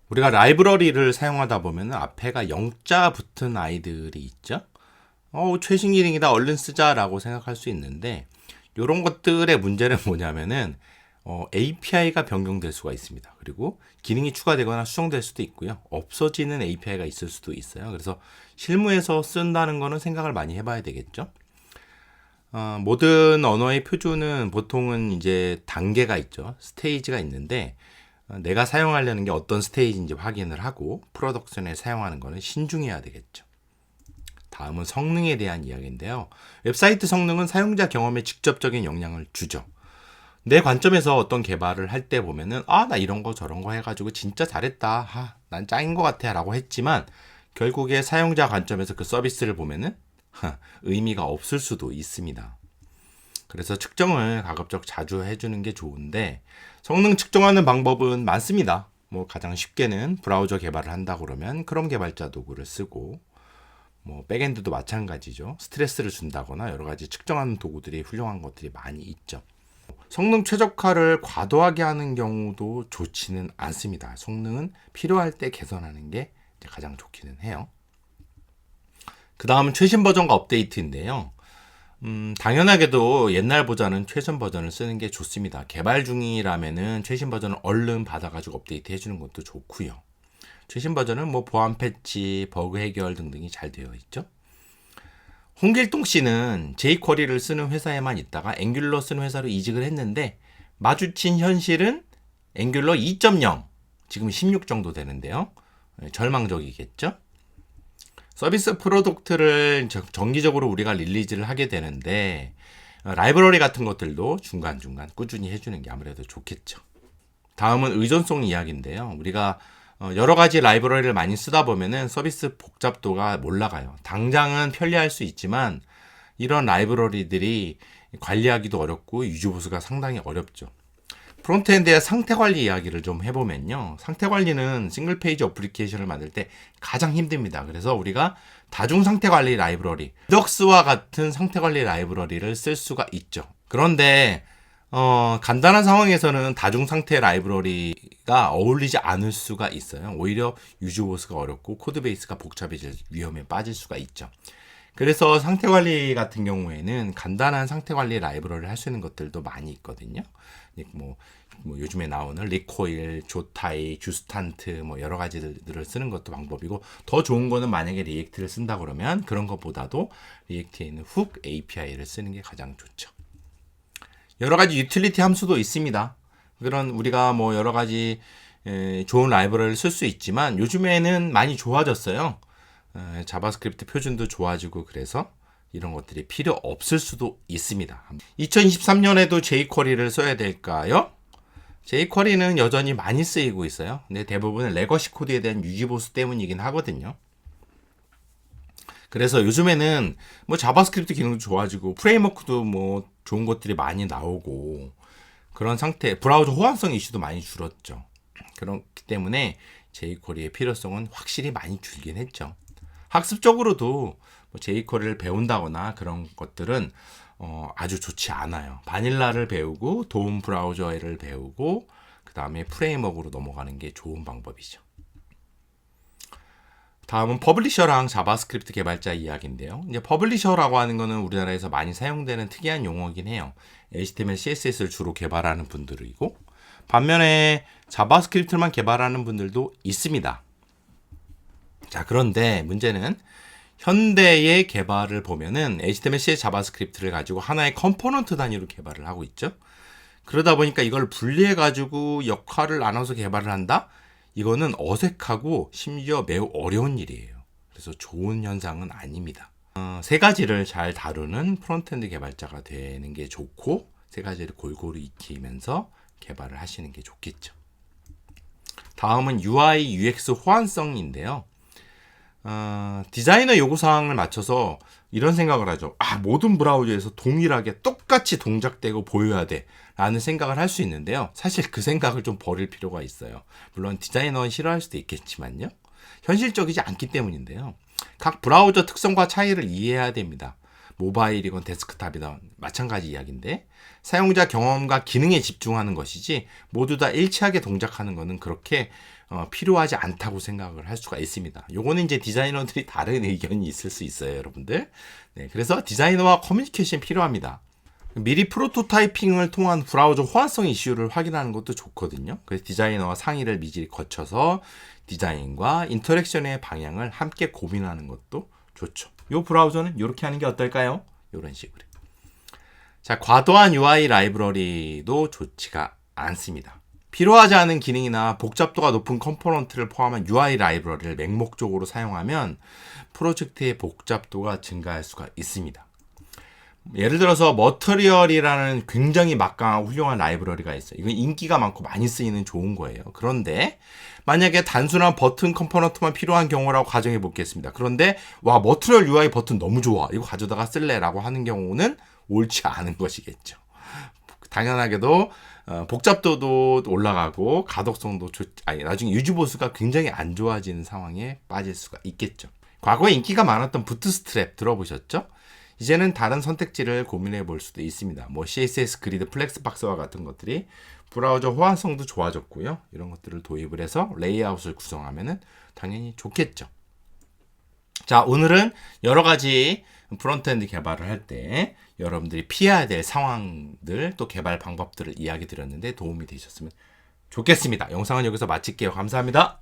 우리가 라이브러리를 사용하다 보면 앞에가 영자 붙은 아이들이 있죠. 최신 기능이다 얼른 쓰자라고 생각할 수 있는데 이런 것들의 문제는 뭐냐면은 API가 변경될 수가 있습니다. 그리고 기능이 추가되거나 수정될 수도 있고요. 없어지는 API가 있을 수도 있어요. 그래서 실무에서 쓴다는 거는 생각을 많이 해봐야 되겠죠. 모든 언어의 표준은 보통은 이제 단계가 있죠. 스테이지가 있는데 내가 사용하려는 게 어떤 스테이지인지 확인을 하고 프로덕션에 사용하는 거는 신중해야 되겠죠. 다음은 성능에 대한 이야기인데요. 웹사이트 성능은 사용자 경험에 직접적인 영향을 주죠. 내 관점에서 어떤 개발을 할 때 보면은 나 이런 거 저런 거 해가지고 진짜 잘했다. 난 짱인 것 같아 라고 했지만 결국에 사용자 관점에서 그 서비스를 보면은 의미가 없을 수도 있습니다. 그래서 측정을 가급적 자주 해주는 게 좋은데 성능 측정하는 방법은 많습니다. 가장 쉽게는 브라우저 개발을 한다 그러면 크롬 개발자 도구를 쓰고 백엔드도 마찬가지죠. 스트레스를 준다거나 여러 가지 측정하는 도구들이 훌륭한 것들이 많이 있죠. 성능 최적화를 과도하게 하는 경우도 좋지는 않습니다. 성능은 필요할 때 개선하는 게 가장 좋기는 해요. 그 다음은 최신 버전과 업데이트인데요. 당연하게도 옛날보다는 최신 버전을 쓰는 게 좋습니다. 개발 중이라면은 최신 버전을 얼른 받아가지고 업데이트 해주는 것도 좋고요. 최신 버전은 보안 패치, 버그 해결 등등이 잘 되어 있죠. 홍길동 씨는 jQuery를 쓰는 회사에만 있다가 앵귤러 쓰는 회사로 이직을 했는데 마주친 현실은 앵귤러 2.0, 지금 16 정도 되는데요. 절망적이겠죠. 서비스 프로덕트를 정기적으로 우리가 릴리즈를 하게 되는데 라이브러리 같은 것들도 중간중간 꾸준히 해주는 게 아무래도 좋겠죠. 다음은 의존성 이야기인데요. 우리가 여러 가지 라이브러리를 많이 쓰다 보면은 서비스 복잡도가 올라가요. 당장은 편리할 수 있지만 이런 라이브러리들이 관리하기도 어렵고 유지 보수가 상당히 어렵죠. 프론트엔드의 상태 관리 이야기를 좀 해보면요. 상태 관리는 싱글 페이지 어플리케이션을 만들 때 가장 힘듭니다. 그래서 우리가 다중 상태 관리 라이브러리, 리덕스와 같은 상태 관리 라이브러리를 쓸 수가 있죠. 그런데 간단한 상황에서는 다중 상태 라이브러리가 어울리지 않을 수가 있어요. 오히려 유지 보수가 어렵고 코드 베이스가 복잡해질 위험에 빠질 수가 있죠. 그래서 상태 관리 같은 경우에는 간단한 상태 관리 라이브러리를 할 수 있는 것들도 많이 있거든요. 요즘에 나오는 리코일, 조타이, 주스탄트 여러 가지들을 쓰는 것도 방법이고 더 좋은 거는 만약에 리액트를 쓴다 그러면 그런 것보다도 리액트에 있는 훅 API를 쓰는 게 가장 좋죠. 여러 가지 유틸리티 함수도 있습니다. 그런 우리가 여러 가지 좋은 라이브러리를 쓸 수 있지만 요즘에는 많이 좋아졌어요. 자바스크립트 표준도 좋아지고 그래서 이런 것들이 필요 없을 수도 있습니다. 2023년에도 jQuery를 써야 될까요? jQuery는 여전히 많이 쓰이고 있어요. 근데 대부분은 레거시 코드에 대한 유지 보수 때문이긴 하거든요. 그래서 요즘에는 자바스크립트 기능도 좋아지고 프레임워크도 좋은 것들이 많이 나오고 그런 상태, 브라우저 호환성 이슈도 많이 줄었죠. 그렇기 때문에 jQuery의 필요성은 확실히 많이 줄긴 했죠. 학습적으로도 jQuery를 배운다거나 그런 것들은 아주 좋지 않아요. 바닐라를 배우고 도움 브라우저를 배우고 그 다음에 프레임워크로 넘어가는 게 좋은 방법이죠. 다음은 퍼블리셔랑 자바스크립트 개발자 이야기인데요. 이제 퍼블리셔라고 하는 거는 우리나라에서 많이 사용되는 특이한 용어이긴 해요. HTML, CSS를 주로 개발하는 분들이고 반면에 자바스크립트만 개발하는 분들도 있습니다. 자, 그런데 문제는 현대의 개발을 보면은 HTML, CS, 자바스크립트를 가지고 하나의 컴포넌트 단위로 개발을 하고 있죠. 그러다 보니까 이걸 분리해 가지고 역할을 나눠서 개발을 한다? 이거는 어색하고 심지어 매우 어려운 일이에요. 그래서 좋은 현상은 아닙니다. 세 가지를 잘 다루는 프론트엔드 개발자가 되는 게 좋고 세 가지를 골고루 익히면서 개발을 하시는 게 좋겠죠. 다음은 UI, UX 호환성인데요. 디자이너 요구사항을 맞춰서 이런 생각을 하죠. 모든 브라우저에서 동일하게 똑같이 동작되고 보여야 돼 라는 생각을 할 수 있는데요. 사실 그 생각을 좀 버릴 필요가 있어요. 물론 디자이너는 싫어할 수도 있겠지만요. 현실적이지 않기 때문인데요. 각 브라우저 특성과 차이를 이해해야 됩니다. 모바일이건 데스크탑이건 마찬가지 이야기인데 사용자 경험과 기능에 집중하는 것이지 모두 다 일치하게 동작하는 것은 그렇게 필요하지 않다고 생각을 할 수가 있습니다. 요거는 이제 디자이너들이 다른 의견이 있을 수 있어요, 여러분들. 네, 그래서 디자이너와 커뮤니케이션이 필요합니다. 미리 프로토타이핑을 통한 브라우저 호환성 이슈를 확인하는 것도 좋거든요. 그래서 디자이너와 상의를 미리 거쳐서 디자인과 인터랙션의 방향을 함께 고민하는 것도 좋죠. 이 브라우저는 이렇게 하는 게 어떨까요? 이런 식으로. 자, 과도한 UI 라이브러리도 좋지가 않습니다. 필요하지 않은 기능이나 복잡도가 높은 컴포넌트를 포함한 UI 라이브러리를 맹목적으로 사용하면 프로젝트의 복잡도가 증가할 수가 있습니다. 예를 들어서 머터리얼이라는 굉장히 막강하고 훌륭한 라이브러리가 있어요. 이건 인기가 많고 많이 쓰이는 좋은 거예요. 그런데 만약에 단순한 버튼 컴포넌트만 필요한 경우라고 가정해 보겠습니다. 그런데 와, 머터리얼 UI 버튼 너무 좋아, 이거 가져다가 쓸래라고 하는 경우는 옳지 않은 것이겠죠. 당연하게도 복잡도도 올라가고 가독성도 나중에 유지 보수가 굉장히 안 좋아지는 상황에 빠질 수가 있겠죠. 과거에 인기가 많았던 부트스트랩 들어보셨죠? 이제는 다른 선택지를 고민해 볼 수도 있습니다. 뭐 CSS 그리드, 플렉스박스와 같은 것들이 브라우저 호환성도 좋아졌고요. 이런 것들을 도입을 해서 레이아웃을 구성하면은 당연히 좋겠죠. 자, 오늘은 여러 가지 프론트엔드 개발을 할 때 여러분들이 피해야 될 상황들, 또 개발 방법들을 이야기 드렸는데 도움이 되셨으면 좋겠습니다. 영상은 여기서 마칠게요. 감사합니다.